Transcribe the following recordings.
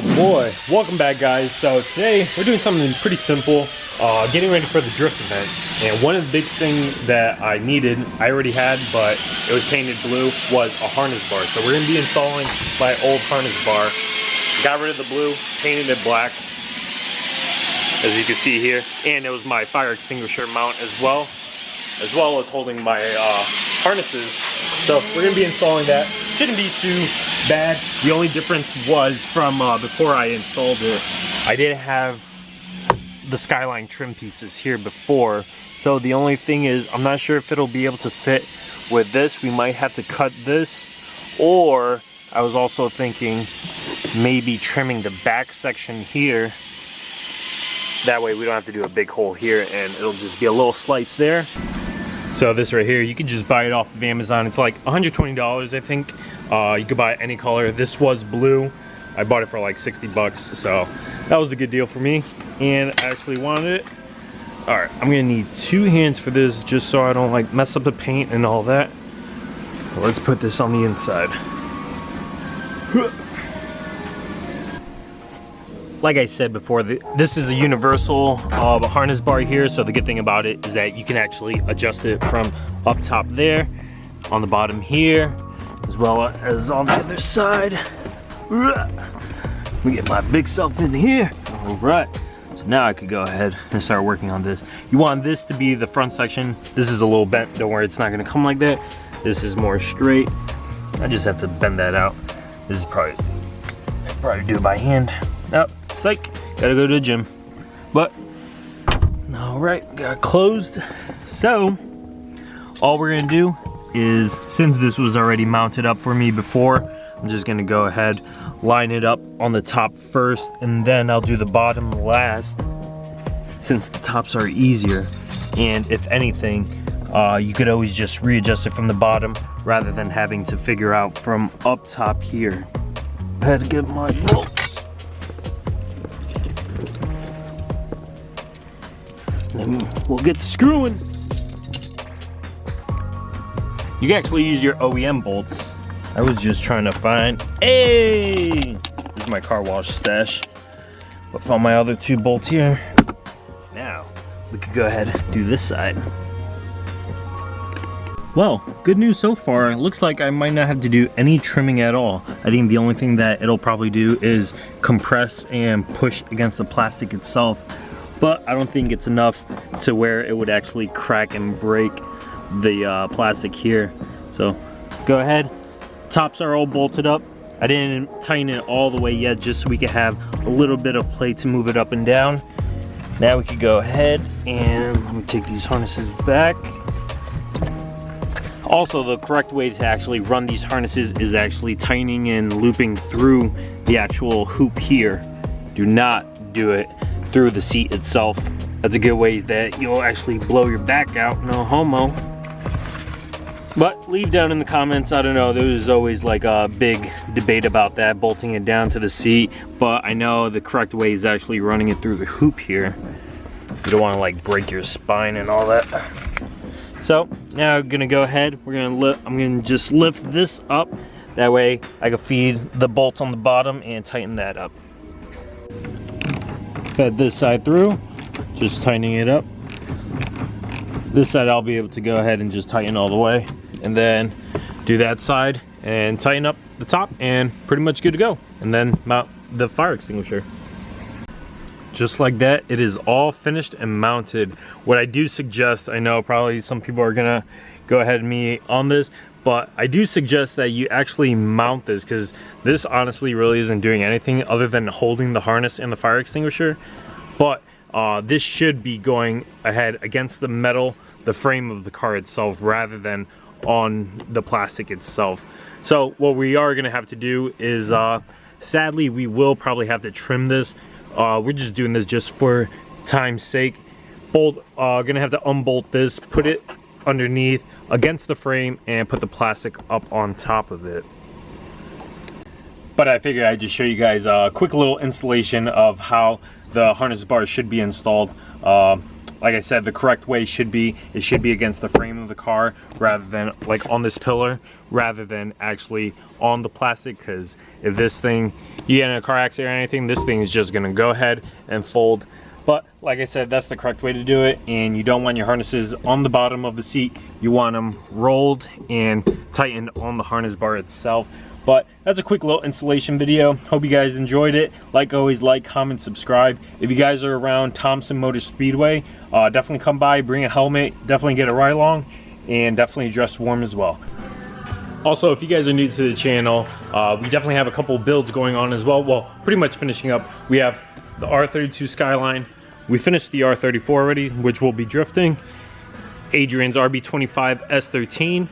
Oh boy, welcome back guys. So today we're doing something pretty simple, getting ready for the drift event. And one of the big things that I needed, I already had, but it was painted blue, was a harness bar. So we're gonna be installing my old harness bar. Got rid of the blue, painted it black, as you can see here. And it was my fire extinguisher mount as well as holding my harnesses. So we're gonna be installing that. Shouldn't be too bad. The only difference was from before I installed it, I didn't have the Skyline trim pieces here before. So the only thing is, I'm not sure if it'll be able to fit with this. We might have to cut this, or I was also thinking maybe trimming the back section here. That way we don't have to do a big hole here and it'll just be a little slice there. So this right here, you can just buy it off of Amazon. It's like $120, I think. You could buy it any color. This was blue. I bought it for like 60 bucks, so that was a good deal for me. And I actually wanted it. All right, I'm gonna need 2 hands for this just so I don't like mess up the paint and all that. Let's put this on the inside. Like I said before, this is a universal harness bar here, so the good thing about it is that you can actually adjust it from up top there, on the bottom here, as well as on the other side. Let me get my big self in here. All right, so now I could go ahead and start working on this. You want this to be the front section. This is a little bent, don't worry, it's not gonna come like that. This is more straight. I just have to bend that out. This is probably do it by hand. Oh, psych, gotta go to the gym. But, all right, got it closed. So, all we're gonna do is, since this was already mounted up for me before, I'm just gonna go ahead, line it up on the top first, and then I'll do the bottom last, since the tops are easier. And if anything, you could always just readjust it from the bottom, rather than having to figure out from up top here. I had to get my bolts. Then we'll get to screwing. You can actually use your OEM bolts. I was just trying to find, hey! This is my car wash stash. I found my other 2 bolts here. Now, we could go ahead and do this side. Well, good news so far. It looks like I might not have to do any trimming at all. I think the only thing that it'll probably do is compress and push against the plastic itself. But I don't think it's enough to where it would actually crack and break the plastic here. So go ahead, tops are all bolted up. I didn't tighten it all the way yet, just so we could have a little bit of play to move it up and down. Now we could go ahead and let me take these harnesses back. Also, the correct way to actually run these harnesses is actually tightening and looping through the actual hoop here. Do not do it through the seat itself. That's a good way that you'll actually blow your back out, no homo. But leave down in the comments, I don't know, there's always like a big debate about that, bolting it down to the seat, but I know the correct way is actually running it through the hoop here. You don't want to like break your spine and all that. So now I'm gonna go ahead, I'm gonna just lift this up, that way I can feed the bolts on the bottom and tighten that up. Fed this side through, just tightening it up. This side I'll be able to go ahead and just tighten all the way, and then do that side and tighten up the top, and pretty much good to go. And then mount the fire extinguisher. Just like that, it is all finished and mounted. What I do suggest, I know probably some people are gonna go ahead of me on this, but I do suggest that you actually mount this, because this honestly really isn't doing anything other than holding the harness and the fire extinguisher. But this should be going ahead against the metal, the frame of the car itself, rather than on the plastic itself. So what we are gonna have to do is, sadly, we will probably have to trim this. We're just doing this just for time's sake. Gonna have to unbolt this, put it underneath against the frame, and put the plastic up on top of it. But I figured I'd just show you guys a quick little installation of how the harness bar should be installed. like I said, the correct way should be, it should be against the frame of the car rather than like on this pillar, rather than actually on the plastic, because if this thing, you get in a car accident or anything, this thing is just gonna go ahead and fold. But like I said, that's the correct way to do it, and you don't want your harnesses on the bottom of the seat. You want them rolled and tightened on the harness bar itself. But that's a quick little installation video. Hope you guys enjoyed it. Like always, like, comment, subscribe. If you guys are around Thompson Motor Speedway, definitely come by, bring a helmet, definitely get a ride along, and definitely dress warm as well. Also, if you guys are new to the channel, we definitely have a couple builds going on as well. Well, pretty much finishing up. We have the R32 Skyline. We finished the R34 already, which will be drifting. Adrian's RB25 S13.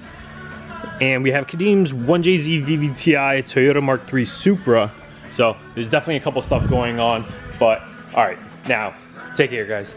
And we have Kadim's 1JZ VVTi Toyota Mark III Supra. So there's definitely a couple stuff going on. But all right, now take care, guys.